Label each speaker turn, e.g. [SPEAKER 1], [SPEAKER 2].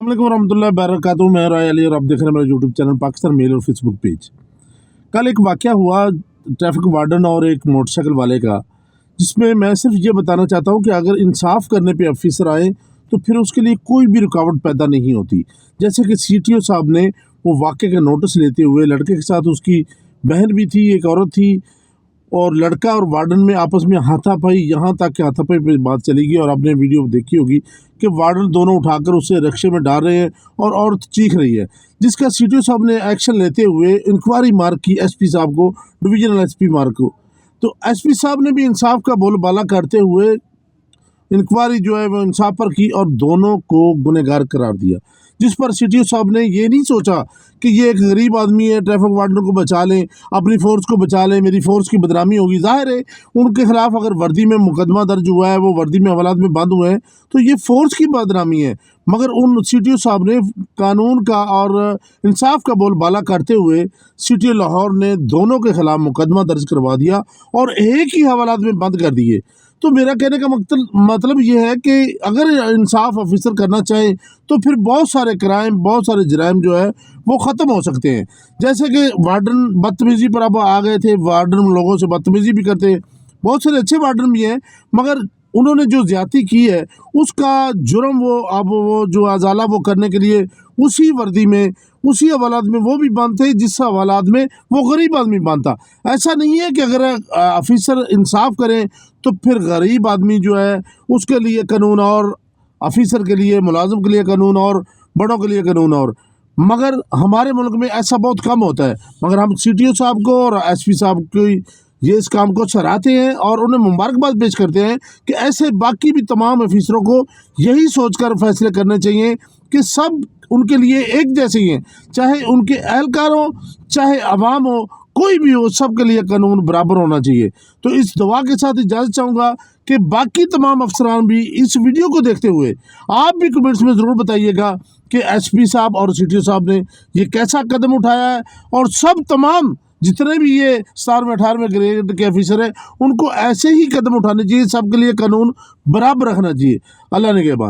[SPEAKER 1] अस्सलाम वरहमतुल्लाहि वबरकातुहू। मैं राय अली और आप देख रहे हैं मेरा यूट्यूब चैनल पाकिस्तान मेल और फेसबुक पेज। कल एक वाक़या हुआ ट्रैफिक वार्डन और एक मोटरसाइकिल वाले का, जिसमें मैं सिर्फ ये बताना चाहता हूँ कि अगर इंसाफ करने पे ऑफिसर आए तो फिर उसके लिए कोई भी रुकावट पैदा नहीं होती। जैसे कि CTO साहब ने वो वाक़े का नोटिस लेते हुए लड़के के साथ उसकी बहन भी थी, एक औरत थी, और लड़का और वार्डन में आपस में हाथापाई, यहाँ तक कि हाथापाई पे बात चलेगी और आपने वीडियो देखी होगी कि वार्डन दोनों उठाकर उसे रिक्शे में डाल रहे हैं और औरत चीख रही है, जिसका CTO साहब ने एक्शन लेते हुए इंक्वायरी मार्क की SP साहब को, डिविजनल SP मार्क को। तो SP साहब ने भी इंसाफ का बोलबाला करते हुए इंक्वायरी जो है वो इंसाफ पर की और दोनों को गुनहगार करार दिया, जिस पर CTO साहब ने ये नहीं सोचा कि ये एक गरीब आदमी है, ट्रैफिक वार्डन को बचा लें, अपनी फ़ोर्स को बचा लें, मेरी फ़ोर्स की बदनामी होगी। ज़ाहिर है उनके ख़िलाफ़ अगर वर्दी में मुकदमा दर्ज हुआ है, वो वर्दी में हवालात में बंद हुए हैं, तो ये फ़ोर्स की बदनामी है। मगर उन CTO साहब ने कानून का और इंसाफ का बोलबाला करते हुए सिटी लाहौर ने दोनों के ख़िलाफ़ मुकदमा दर्ज करवा दिया और एक ही हवालात में बंद कर दिए। तो मेरा कहने का मतलब ये है कि अगर इंसाफ ऑफिसर करना चाहे तो फिर बहुत सारे क्राइम, बहुत सारे जराइम जो है वो ख़त्म हो सकते हैं। जैसे कि वार्डन बदतमीज़ी पर अब आ गए थे, वार्डन लोगों से बदतमीज़ी भी करते हैं, बहुत सारे अच्छे वार्डन भी हैं, मगर उन्होंने जो ज़्यादती की है उसका जुर्म वो अब वो जो अजाला वो करने के लिए उसी वर्दी में, उसी हवालात में वो भी बंद थे जिस हवालात में वो गरीब आदमी बंद था। ऐसा नहीं है कि अगर ऑफिसर इंसाफ करें तो फिर गरीब आदमी जो है उसके लिए कानून और ऑफिसर के लिए, मुलाजिम के लिए कानून और बड़ों के लिए कानून और, मगर हमारे मुल्क में ऐसा बहुत कम होता है। मगर हम CTO साहब को और SP साहब को ये इस काम को सराहते हैं और उन्हें मुबारकबाद पेश करते हैं कि ऐसे बाकी भी तमाम ऑफिसरों को यही सोचकर फैसले करने चाहिए कि सब उनके लिए एक जैसे ही हैं, चाहे उनके एहलकार हो, चाहे अवाम हो, कोई भी हो, सब के लिए कानून बराबर होना चाहिए। तो इस दुआ के साथ इजाज़त चाहूँगा कि बाकी तमाम अफसरान भी इस वीडियो को देखते हुए आप भी कमेंट्स में ज़रूर बताइएगा कि SP साहब और CTO साहब ने ये कैसा कदम उठाया है, और सब तमाम जितने भी ये 17वें 18वें ग्रेड के ऑफिसर हैं उनको ऐसे ही कदम उठाने चाहिए, सबके लिए कानून बराबर रखना चाहिए। अल्लाह निगहबान।